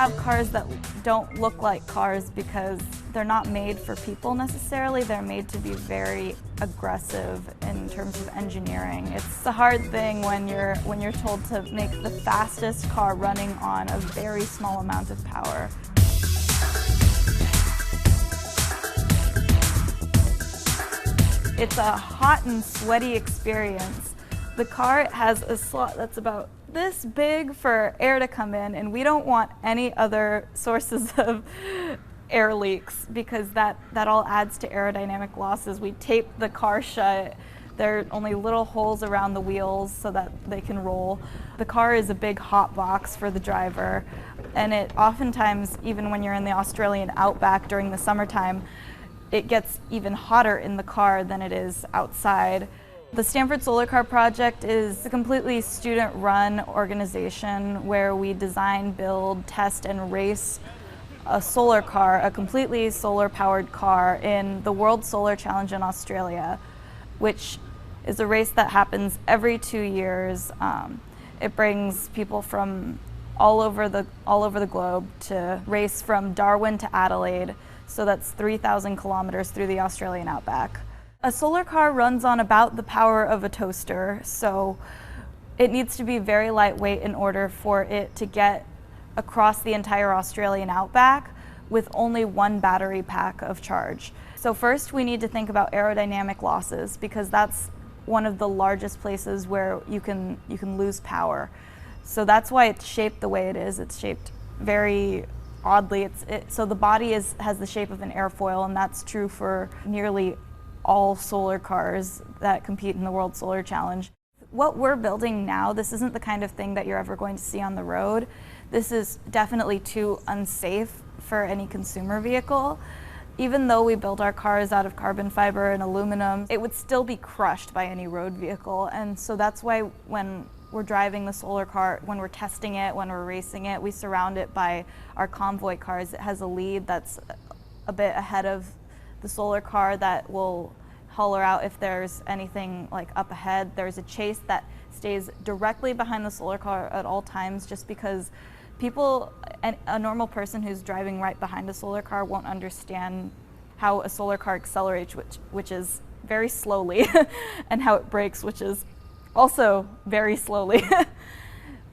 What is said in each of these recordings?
have cars that don't look like cars because they're not made for people necessarily. They're made to be very aggressive in terms of engineering. It's a hard thing when you're told to make the fastest car running on a very small amount of power. It's a hot and sweaty experience. The car has a slot that's about this big for air to come in, and we don't want any other sources of air leaks because that all adds to aerodynamic losses. We tape the car shut. There are only little holes around the wheels so that they can roll. The car is a big hot box for the driver, and it oftentimes, even when you're in the Australian outback during the summertime, it gets even hotter in the car than it is outside. The Stanford Solar Car Project is a completely student-run organization where we design, build, test, and race a solar car, a completely solar-powered car, in the World Solar Challenge in Australia, which is a race that happens every 2 years. It brings people from all over the globe to race from Darwin to Adelaide. So that's 3,000 kilometers through the Australian outback. A solar car runs on about the power of a toaster, so it needs to be very lightweight in order for it to get across the entire Australian outback with only one battery pack of charge. So first we need to think about aerodynamic losses because that's one of the largest places where you can lose power. So that's why it's shaped the way it is. It's shaped very oddly. So the body has the shape of an airfoil, and that's true for nearly all solar cars that compete in the World Solar Challenge. What we're building now, this isn't the kind of thing that you're ever going to see on the road. This is definitely too unsafe for any consumer vehicle. Even though we build our cars out of carbon fiber and aluminum, it would still be crushed by any road vehicle. And so that's why when we're driving the solar car, when we're testing it, when we're racing it, we surround it by our convoy cars. It has a lead that's a bit ahead of the solar car that will holler out if there's anything like up ahead. There's a chase that stays directly behind the solar car at all times, just because people, a normal person who's driving right behind a solar car won't understand how a solar car accelerates, which is very slowly, and how it brakes, which is also very slowly.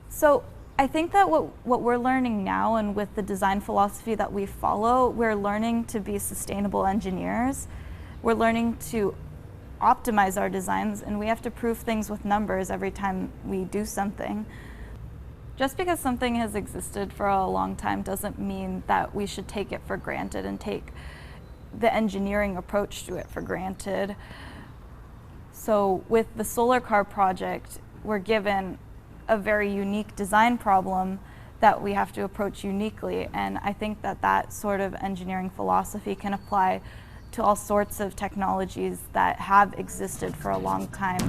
So I think that what we're learning now, and with the design philosophy that we follow, we're learning to be sustainable engineers. We're learning to optimize our designs, and we have to prove things with numbers every time we do something. Just because something has existed for a long time doesn't mean that we should take it for granted and take the engineering approach to it for granted. So with the solar car project, we're given a very unique design problem that we have to approach uniquely, and I think that sort of engineering philosophy can apply to all sorts of technologies that have existed for a long time.